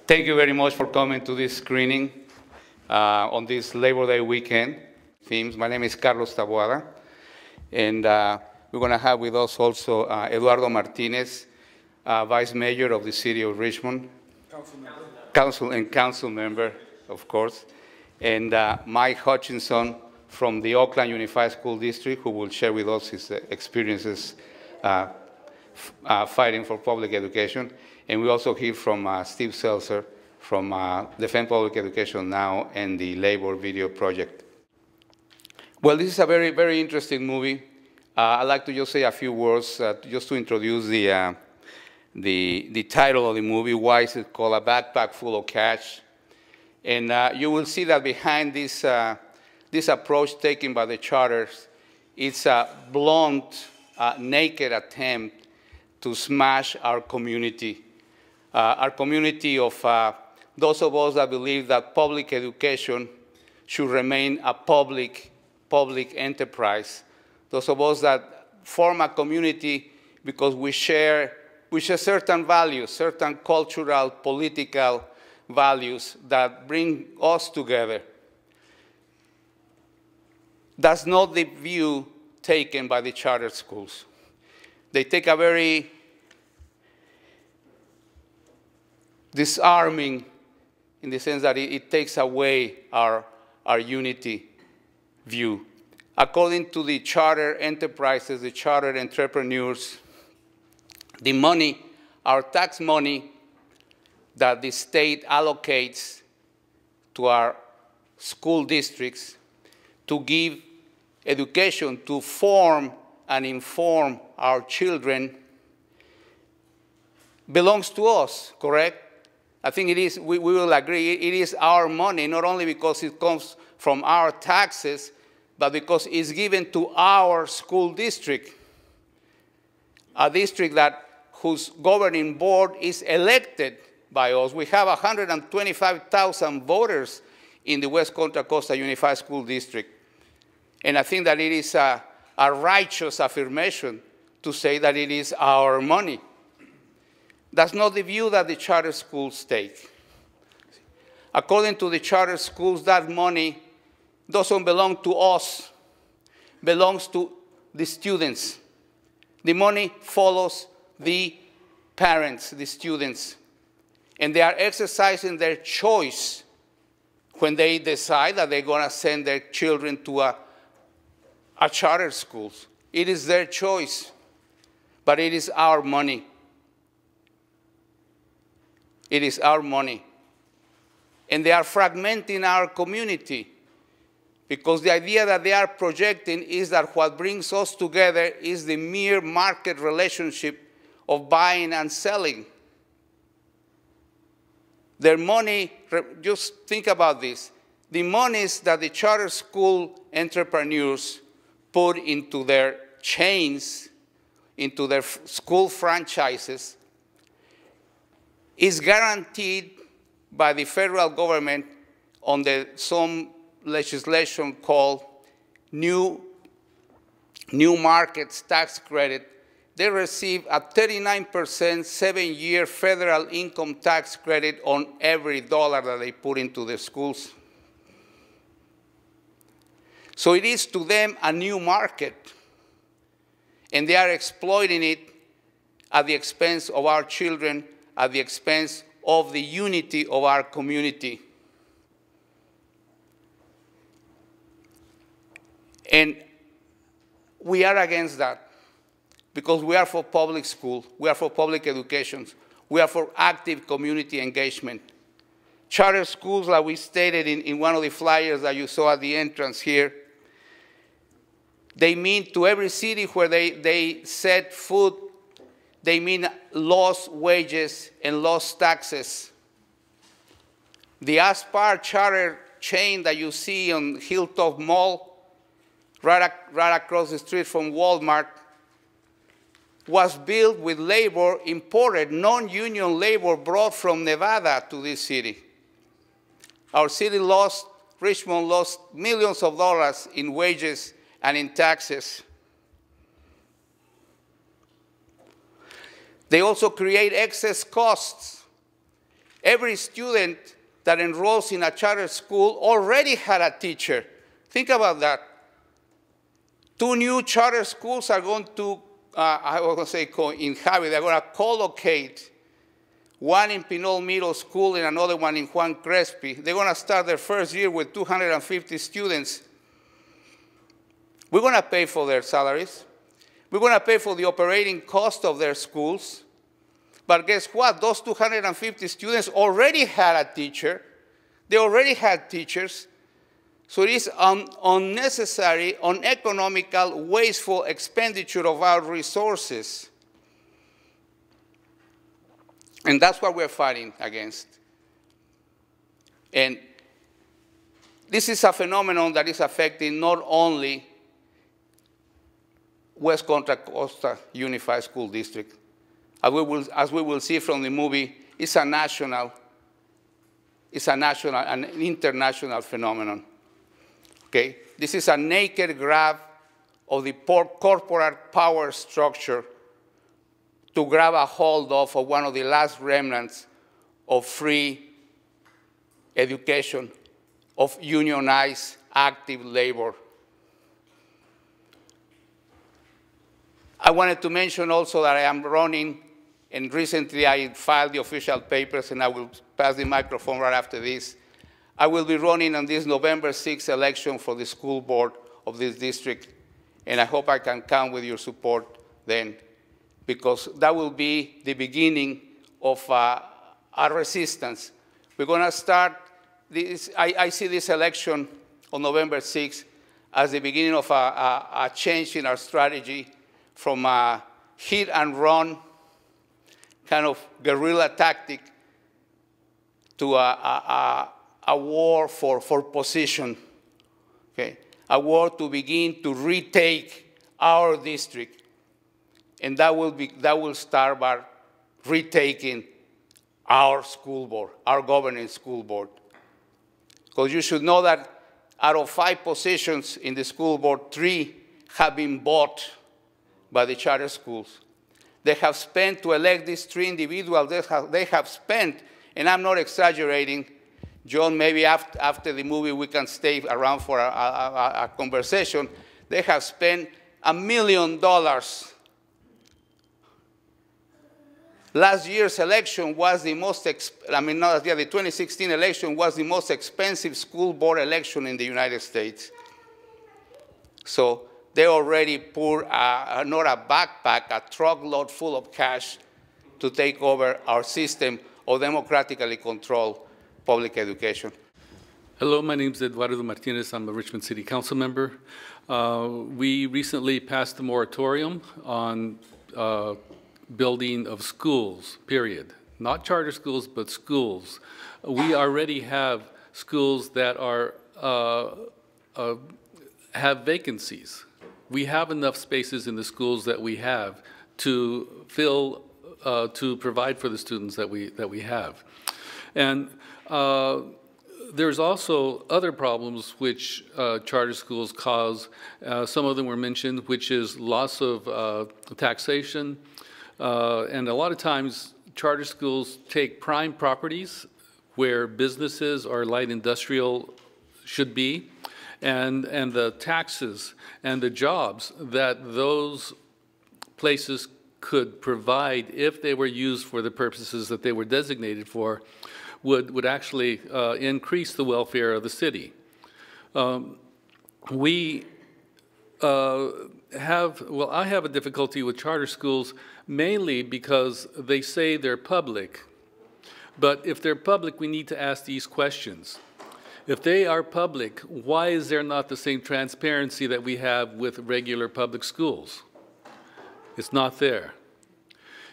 Thank you very much for coming to this screening on this Labor Day weekend themes. My name is Carlos Taboada, and we're going to have with us also Eduardo Martinez, Vice Mayor of the City of Richmond. Council member, of course. And Mike Hutchinson from the Oakland Unified School District, who will share with us his experiences fighting for public education. And we also hear from Steve Zeltzer from Defend Public Education Now and the Labor Video Project. Well, this is a very, very interesting movie. I'd like to just say a few words just to introduce the title of the movie. Why is it called A Backpack Full of Cash? And you will see that behind this, this approach taken by the charters, it's a blunt, naked attempt to smash our community of those of us that believe that public education should remain a public enterprise. Those of us that form a community because we share certain values, certain cultural, political values that bring us together. That's not the view taken by the charter schools. They take a very disarming, in the sense that it takes away our unity view. According to the charter enterprises, the charter entrepreneurs, the money, our tax money that the state allocates to our school districts to give education, to form and inform our children, belongs to us, correct? I think it is, we will agree, it is our money, not only because it comes from our taxes, but because it's given to our school district, a district whose governing board is elected by us. We have 125,000 voters in the West Contra Costa Unified School District. And I think that it is a righteous affirmation to say that it is our money. That's not the view that the charter schools take. According to the charter schools, that money doesn't belong to us, belongs to the students. The money follows the parents, the students, and they are exercising their choice when they decide that they're going to send their children to a charter school. It is their choice, but it is our money. It is our money. And they are fragmenting our community because the idea that they are projecting is that what brings us together is the mere market relationship of buying and selling. Their money, just think about this, the monies that the charter school entrepreneurs put into their chains, into their school franchises, is guaranteed by the federal government under some legislation called New Markets Tax Credit. They receive a 39% 7-year federal income tax credit on every dollar that they put into the schools. So it is to them a new market, and they are exploiting it at the expense of our children, at the expense of the unity of our community. And we are against that because we are for public school, we are for public education, we are for active community engagement. Charter schools, like we stated in one of the flyers that you saw at the entrance here, they mean to every city where they set foot, they mean lost wages and lost taxes. The Aspire charter chain that you see on Hilltop Mall, right across the street from Walmart, was built with labor imported, non-union labor brought from Nevada to this city. Our city Richmond lost millions of dollars in wages and in taxes. They also create excess costs every student that enrolls in a charter school already had a teacher. Think about that. 2 new charter schools are going to, I was going to say co-inhabit, they're going to co-locate, one in Pinole Middle School and another one in Juan Crespi. They're going to start their first year with 250 students. We're going to pay for their salaries. We're going to pay for the operating cost of their schools. But guess what? Those 250 students already had a teacher. They already had teachers. So it is unnecessary, uneconomical, wasteful expenditure of our resources. And that's what we're fighting against. And this is a phenomenon that is affecting not only West Contra Costa Unified School District. As we will see from the movie, it's an international phenomenon. Okay? This is a naked grab of the corporate power structure to grab a hold of one of the last remnants of free education, of unionized active labor. I wanted to mention also that I am running, and recently I filed the official papers, and I will pass the microphone right after this. I will be running on this November 6th election for the school board of this district, and I hope I can count with your support then, because that will be the beginning of our resistance. We're going to start this. I see this election on November 6th as the beginning of a change in our strategy from a hit and run kind of guerrilla tactic to a war for position, okay? A war to begin to retake our district. And that will start by retaking our school board, our governing school board. Because you should know that out of 5 positions in the school board, 3 have been bought by the charter schools. They have spent, to elect these 3 individuals, they have spent, and I'm not exaggerating, John, maybe after the movie we can stay around for a conversation. They have spent $1 million. Last year's election was the most, the 2016 election was the most expensive school board election in the United States. So they already poured not a backpack, a truckload full of cash to take over our system of democratically controlled public education. Hello, my name is Eduardo Martinez. I'm a Richmond City Council member. We recently passed a moratorium on building of schools, period. Not charter schools, but schools. We already have schools that are have vacancies. We have enough spaces in the schools that we have to fill, to provide for the students that we have. And there's also other problems which charter schools cause. Some of them were mentioned, which is loss of taxation. And a lot of times, charter schools take prime properties where businesses or light industrial should be, and the taxes and the jobs that those places could provide if they were used for the purposes that they were designated for would actually increase the welfare of the city. I have a difficulty with charter schools mainly because they say they're public. But if they're public, we need to ask these questions. If they are public, why is there not the same transparency that we have with regular public schools? It's not there.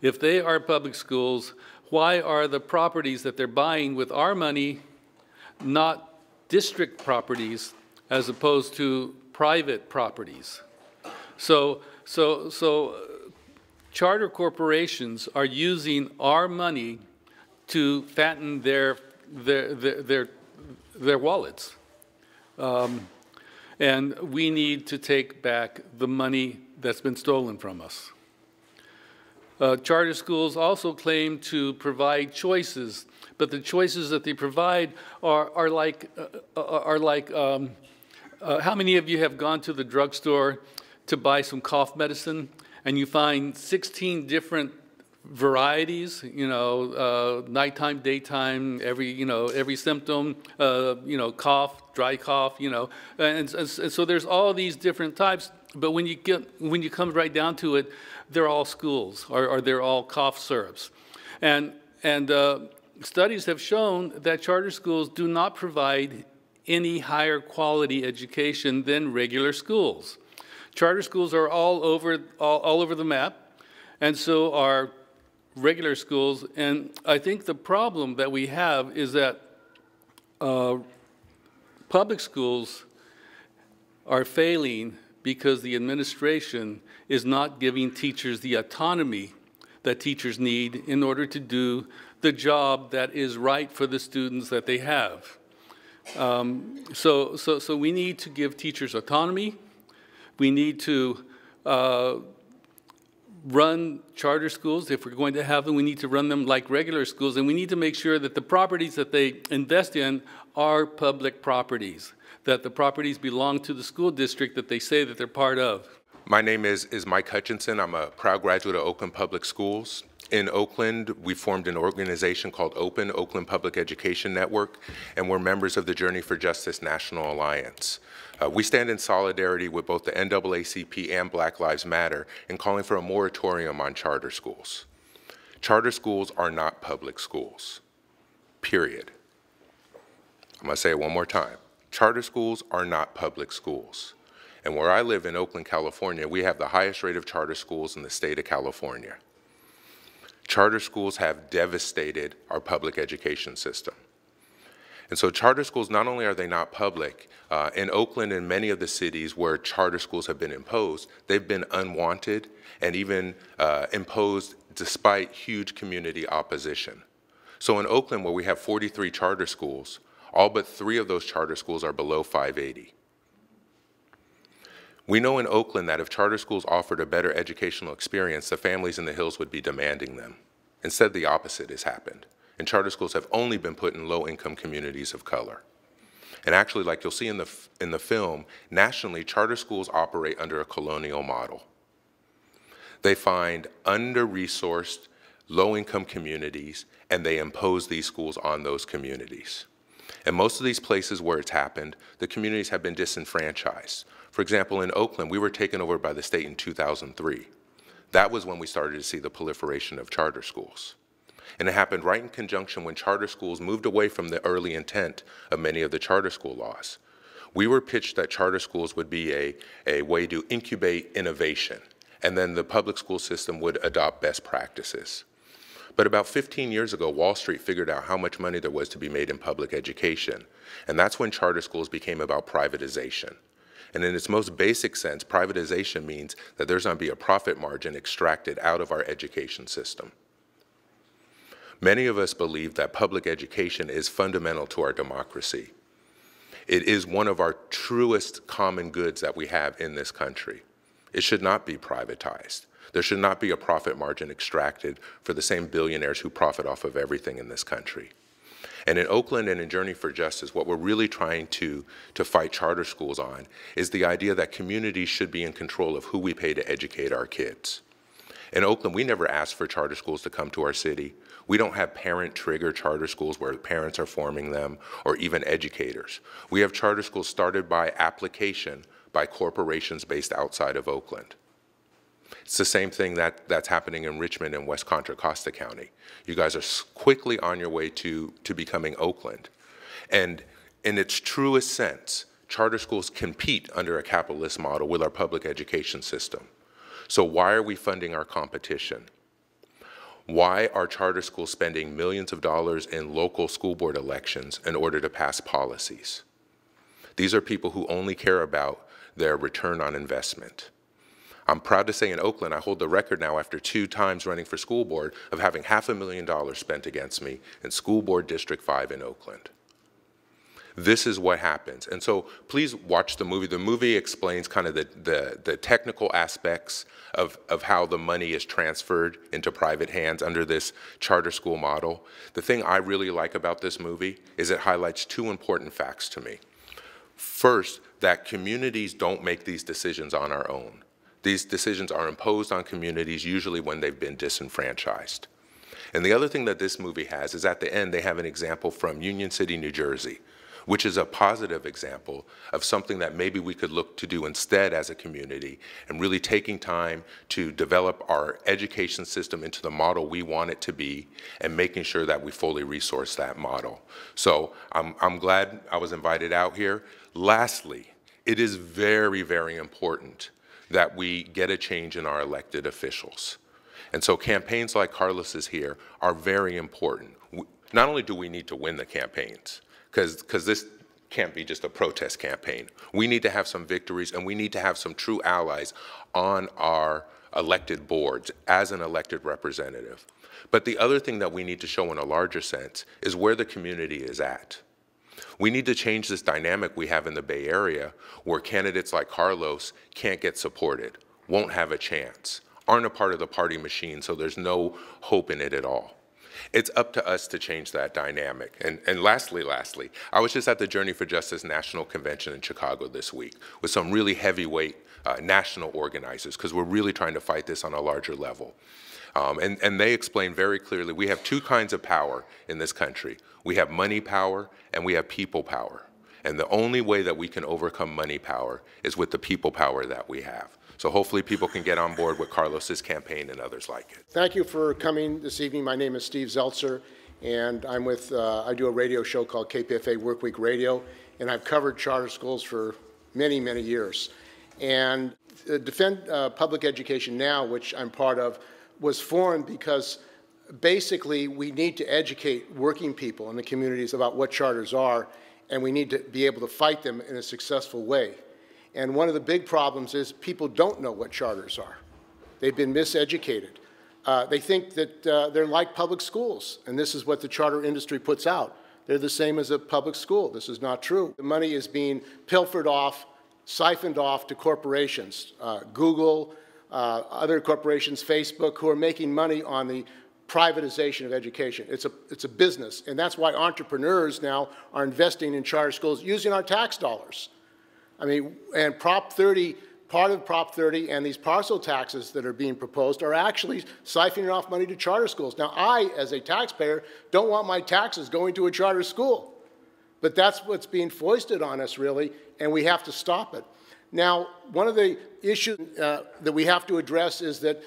If they are public schools, why are the properties that they're buying with our money not district properties as opposed to private properties? So charter corporations are using our money to fatten their wallets. And we need to take back the money that's been stolen from us. Charter schools also claim to provide choices, but the choices that they provide are like how many of you have gone to the drugstore to buy some cough medicine and you find 16 different varieties, nighttime, daytime, every symptom, cough, dry cough, and so there's all these different types. But when you come right down to it, they're all schools, or they're all cough syrups, and studies have shown that charter schools do not provide any higher quality education than regular schools. Charter schools are all over the map, and so are regular schools. And I think the problem that we have is that public schools are failing because the administration is not giving teachers the autonomy that teachers need in order to do the job that is right for the students that they have. So we need to give teachers autonomy. We need to run charter schools. If we're going to have them, we need to run them like regular schools, and we need to make sure that the properties that they invest in are public properties, that the properties belong to the school district that they say that they're part of. My name is Mike Hutchinson. I'm a proud graduate of Oakland Public Schools. In Oakland, we formed an organization called Oakland Public Education Network, and we're members of the Journey for Justice National Alliance. We stand in solidarity with both the NAACP and Black Lives Matter in calling for a moratorium on charter schools. Charter schools are not public schools, period. I'm going to say it one more time. Charter schools are not public schools. And where I live in Oakland, California, we have the highest rate of charter schools in the state of California. Charter schools have devastated our public education system. And so charter schools, not only are they not public, in Oakland and many of the cities where charter schools have been imposed, they've been unwanted and even imposed despite huge community opposition. So in Oakland, where we have 43 charter schools, all but 3 of those charter schools are below 580. We know in Oakland that if charter schools offered a better educational experience, the families in the hills would be demanding them. Instead, the opposite has happened. And charter schools have only been put in low-income communities of color. And actually, like you'll see in the film, nationally, charter schools operate under a colonial model. They find under-resourced, low-income communities, and they impose these schools on those communities. And most of these places where it's happened, the communities have been disenfranchised. For example, in Oakland, we were taken over by the state in 2003. That was when we started to see the proliferation of charter schools. And it happened right in conjunction when charter schools moved away from the early intent of many of the charter school laws. We were pitched that charter schools would be a way to incubate innovation, and then the public school system would adopt best practices. But about 15 years ago, Wall Street figured out how much money there was to be made in public education, and that's when charter schools became about privatization. And in its most basic sense, privatization means that there's going to be a profit margin extracted out of our education system. Many of us believe that public education is fundamental to our democracy. It is one of our truest common goods that we have in this country. It should not be privatized. There should not be a profit margin extracted for the same billionaires who profit off of everything in this country. And in Oakland and in Journey for Justice, what we're really trying to fight charter schools on is the idea that communities should be in control of who we pay to educate our kids. In Oakland, we never asked for charter schools to come to our city. We don't have parent-trigger charter schools where parents are forming them, or even educators. We have charter schools started by application by corporations based outside of Oakland. It's the same thing that's happening in Richmond and West Contra, Costa County. You guys are quickly on your way to becoming Oakland. And in its truest sense, charter schools compete under a capitalist model with our public education system. So why are we funding our competition? Why are charter schools spending millions of dollars in local school board elections in order to pass policies? These are people who only care about their return on investment. I'm proud to say in Oakland, I hold the record now after 2 times running for school board of having $500,000 spent against me in School Board District 5 in Oakland. This is what happens. And so please watch the movie. The movie explains kind of the technical aspects of how the money is transferred into private hands under this charter school model. The thing I really like about this movie is it highlights two important facts to me. First, that communities don't make these decisions on our own. These decisions are imposed on communities usually when they've been disenfranchised. And the other thing that this movie has is at the end they have an example from Union City, New Jersey, which is a positive example of something that maybe we could look to do instead as a community, and really taking time to develop our education system into the model we want it to be, and making sure that we fully resource that model. So I'm glad I was invited out here. Lastly, it is very, very important that we get a change in our elected officials. And so campaigns like Carlos's here are very important. Not only do we need to win the campaigns, because this can't be just a protest campaign. We need to have some victories, and we need to have some true allies on our elected boards as an elected representative. But the other thing that we need to show in a larger sense is where the community is at. We need to change this dynamic we have in the Bay Area where candidates like Carlos can't get supported, won't have a chance, aren't a part of the party machine, so there's no hope in it at all. It's up to us to change that dynamic. And lastly, I was just at the Journey for Justice National Convention in Chicago this week with some really heavyweight national organizers, because we're really trying to fight this on a larger level. And they explained very clearly, we have two kinds of power in this country. We have money power and we have people power. And the only way that we can overcome money power is with the people power that we have. So hopefully people can get on board with Carlos's campaign and others like it. Thank you for coming this evening. My name is Steve Zeltzer, and I'm with, I do a radio show called KPFA Workweek Radio, and I've covered charter schools for many, many years. And Defend Public Education Now, which I'm part of, was formed because basically we need to educate working people in the communities about what charters are, and we need to be able to fight them in a successful way. And one of the big problems is people don't know what charters are. They've been miseducated. They think that they're like public schools, and this is what the charter industry puts out. They're the same as a public school. This is not true. The money is being pilfered off, siphoned off to corporations, Google, other corporations, Facebook, who are making money on the privatization of education. It's a business, and that's why entrepreneurs now are investing in charter schools using our tax dollars. I mean, and Prop 30, part of Prop 30 and these parcel taxes that are being proposed are actually siphoning off money to charter schools. Now, I, as a taxpayer, don't want my taxes going to a charter school. But that's what's being foisted on us, really, and we have to stop it. Now, one of the issues that we have to address is that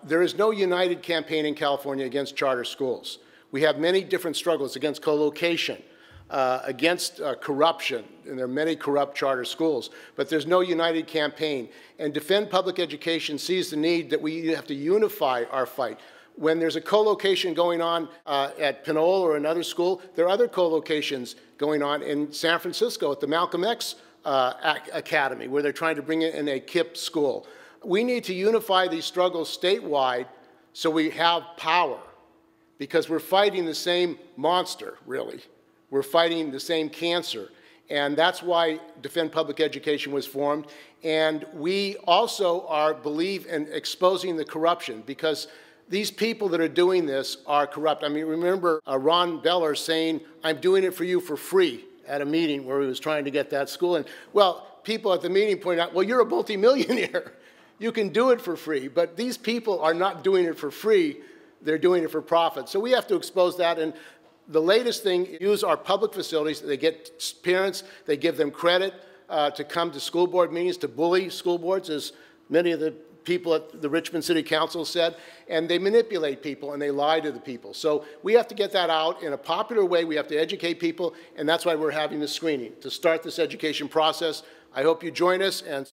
there is no united campaign in California against charter schools. We have many different struggles against co-location, against corruption, and there are many corrupt charter schools, but there's no united campaign. And Defend Public Education sees the need that we have to unify our fight. When there's a co-location going on at Pinole or another school, there are other co-locations going on in San Francisco at the Malcolm X Academy, where they're trying to bring in a KIPP school. We need to unify these struggles statewide so we have power, because we're fighting the same monster, really. We're fighting the same cancer, and that's why Defend Public Education was formed. And we also believe in exposing the corruption, because these people that are doing this are corrupt. I mean, remember Ron Beller saying, "I'm doing it for you for free," at a meeting where he was trying to get that school. And, well, people at the meeting pointed out, well, you're a multimillionaire. You can do it for free. But these people are not doing it for free. They're doing it for profit. So we have to expose that. And the latest thing, use our public facilities. They get parents, they give them credit to come to school board meetings, to bully school boards, as many of the people at the Richmond City Council said, and they manipulate people and they lie to the people. So we have to get that out in a popular way. We have to educate people, and that's why we're having this screening, to start this education process. I hope you join us. And